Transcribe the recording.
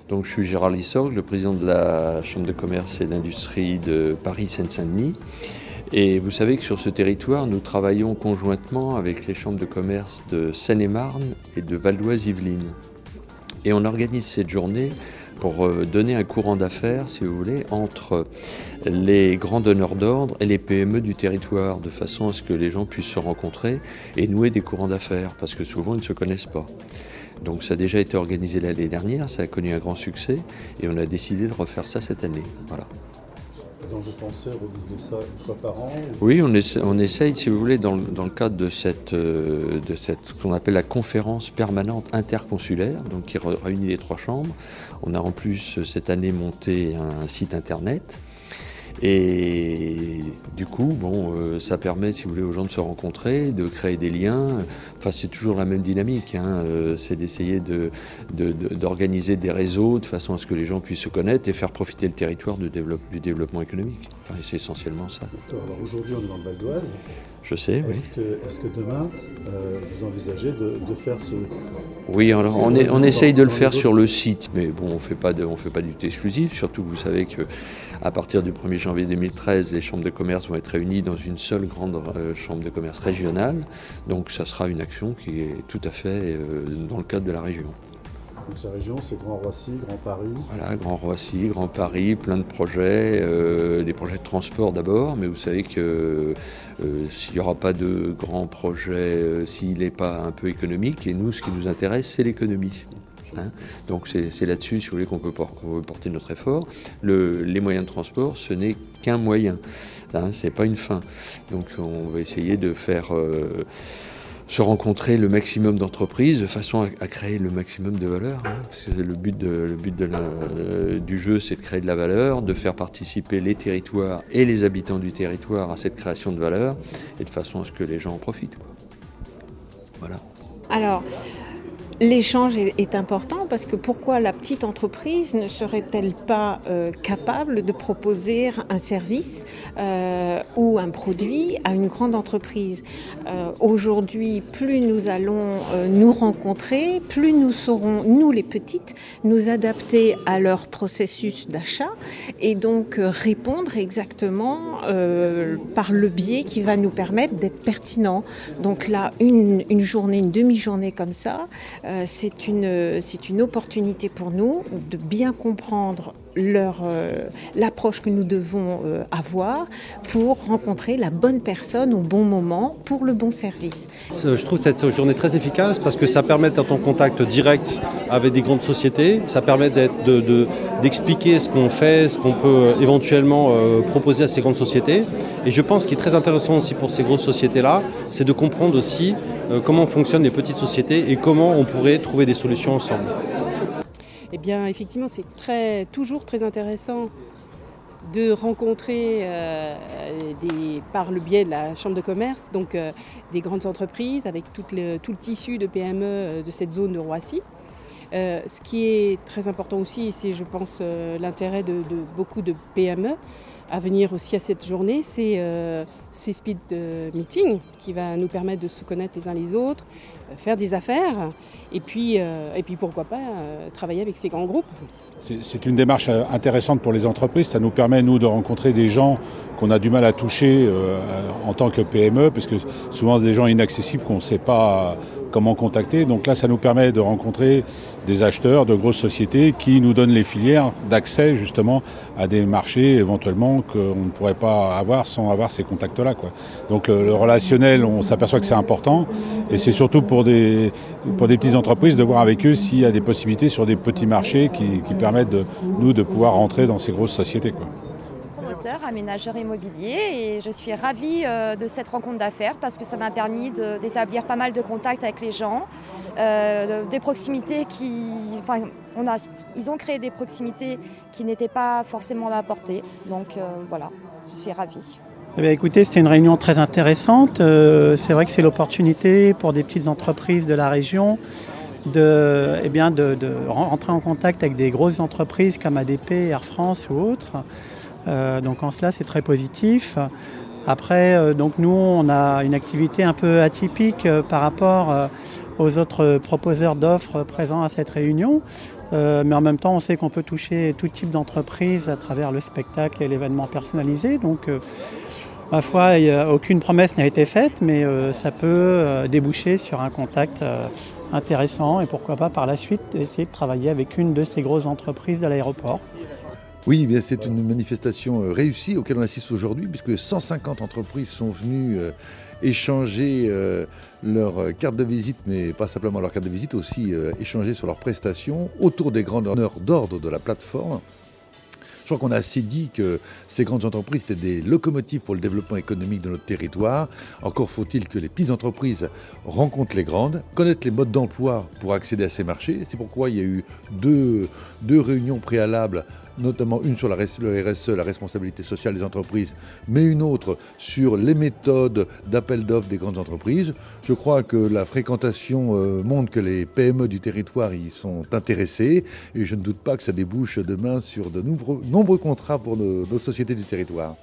Donc, je suis Gérard Lissorgue, le président de la Chambre de commerce et d'industrie de Paris-Seine-Saint-Denis. Et vous savez que sur ce territoire, nous travaillons conjointement avec les chambres de commerce de Seine-et-Marne et de Val d'Oise-Yvelines. Et on organise cette journée pour donner un courant d'affaires, si vous voulez, entre les grands donneurs d'ordre et les PME du territoire, de façon à ce que les gens puissent se rencontrer et nouer des courants d'affaires, parce que souvent ils ne se connaissent pas. Donc ça a déjà été organisé l'année dernière, ça a connu un grand succès et on a décidé de refaire ça cette année. Voilà. Donc vous pensez renouveler ça une fois par an ou... Oui, on essaye, si vous voulez, dans le cadre de cette ce qu'on appelle la conférence permanente interconsulaire, donc qui réunit les trois chambres. On a en plus cette année monté un site internet. Et du coup, ça permet, si vous voulez, aux gens de se rencontrer, de créer des liens. Enfin, c'est toujours la même dynamique, hein. C'est d'essayer d'organiser des réseaux de façon à ce que les gens puissent se connaître et faire profiter le territoire du développement économique. Enfin, c'est essentiellement ça. Alors aujourd'hui, on est dans le Val d'Oise. Je sais, oui. Est-ce que demain, vous envisagez de faire ce... Oui, alors on essaye de le faire sur le site, mais bon, on ne fait pas du tout exclusif, surtout que vous savez qu'à partir du 1er janvier 2013, les chambres de commerce vont être réunies dans une seule grande chambre de commerce régionale, donc ça sera une action qui est tout à fait dans le cadre de la région. Donc sa région, c'est Grand Roissy, Grand Paris. Voilà, Grand Roissy, Grand Paris, plein de projets, des projets de transport d'abord, mais vous savez que s'il n'y aura pas de grands projets, s'il n'est pas un peu économique, et nous, ce qui nous intéresse, c'est l'économie. Hein, donc c'est là-dessus, si vous voulez, qu'on peut porter notre effort. Les moyens de transport, ce n'est qu'un moyen, hein, c'est pas une fin. Donc on va essayer de faire... se rencontrer le maximum d'entreprises de façon à créer le maximum de valeur. Hein, parce que le but du jeu, c'est de créer de la valeur, de faire participer les territoires et les habitants du territoire à cette création de valeur, et de façon à ce que les gens en profitent, quoi. Voilà. Alors, l'échange est important parce que pourquoi la petite entreprise ne serait-elle pas capable de proposer un service ou un produit à une grande entreprise? Aujourd'hui, plus nous allons nous rencontrer, plus nous saurons, nous les petites, nous adapter à leur processus d'achat et donc répondre exactement par le biais qui va nous permettre d'être pertinents. Donc là, une journée, une demi-journée comme ça, c'est une opportunité pour nous de bien comprendre l'approche que nous devons avoir pour rencontrer la bonne personne au bon moment pour le bon service. Je trouve cette journée très efficace parce que ça permet d'être en contact direct avec des grandes sociétés, ça permet d'expliquer ce qu'on fait, ce qu'on peut éventuellement proposer à ces grandes sociétés. Et je pense qu'il est très intéressant aussi pour ces grosses sociétés-là, c'est de comprendre aussi comment fonctionnent les petites sociétés et comment on pourrait trouver des solutions ensemble. Eh bien, effectivement, c'est toujours très intéressant de rencontrer par le biais de la Chambre de commerce, donc des grandes entreprises avec tout le tissu de PME de cette zone de Roissy. Ce qui est très important aussi, c'est, je pense, l'intérêt de beaucoup de PME à venir aussi à cette journée, c'est ces speed meetings qui va nous permettre de se connaître les uns les autres, faire des affaires et puis pourquoi pas travailler avec ces grands groupes. C'est une démarche intéressante pour les entreprises, ça nous permet nous de rencontrer des gens qu'on a du mal à toucher en tant que PME, parce que souvent des gens inaccessibles qu'on ne sait pas comment contacter. Donc là, ça nous permet de rencontrer des acheteurs de grosses sociétés qui nous donnent les filières d'accès justement à des marchés éventuellement qu'on ne pourrait pas avoir sans avoir ces contacts-là, quoi. Donc le relationnel, on s'aperçoit que c'est important et c'est surtout pour des petites entreprises de voir avec eux s'il y a des possibilités sur des petits marchés qui permettent de pouvoir rentrer dans ces grosses sociétés, quoi. Aménageur immobilier, et je suis ravie de cette rencontre d'affaires parce que ça m'a permis d'établir pas mal de contacts avec les gens, des proximités ils ont créé des proximités qui n'étaient pas forcément à ma portée, donc voilà, je suis ravie. Eh bien, écoutez, c'était une réunion très intéressante. C'est vrai que c'est l'opportunité pour des petites entreprises de la région de rentrer en contact avec des grosses entreprises comme ADP, Air France ou autres. Donc en cela, c'est très positif. Après, donc nous, on a une activité un peu atypique par rapport aux autres proposeurs d'offres présents à cette réunion. Mais en même temps, on sait qu'on peut toucher tout type d'entreprise à travers le spectacle et l'événement personnalisé. Donc, ma foi, aucune promesse n'a été faite, mais ça peut déboucher sur un contact intéressant et pourquoi pas par la suite essayer de travailler avec une de ces grosses entreprises de l'aéroport. Oui, bien, c'est une manifestation réussie auquel on assiste aujourd'hui, puisque 150 entreprises sont venues échanger leur carte de visite, mais pas simplement leur carte de visite, aussi échanger sur leurs prestations autour des grandes heures d'ordre de la plateforme. Je crois qu'on a assez dit que ces grandes entreprises étaient des locomotives pour le développement économique de notre territoire. Encore faut-il que les petites entreprises rencontrent les grandes, connaissent les modes d'emploi pour accéder à ces marchés. C'est pourquoi il y a eu deux réunions préalables, notamment une sur le RSE, la responsabilité sociale des entreprises, mais une autre sur les méthodes d'appel d'offres des grandes entreprises. Je crois que la fréquentation montre que les PME du territoire y sont intéressées et je ne doute pas que ça débouche demain sur de nombreux contrats pour nos sociétés du territoire.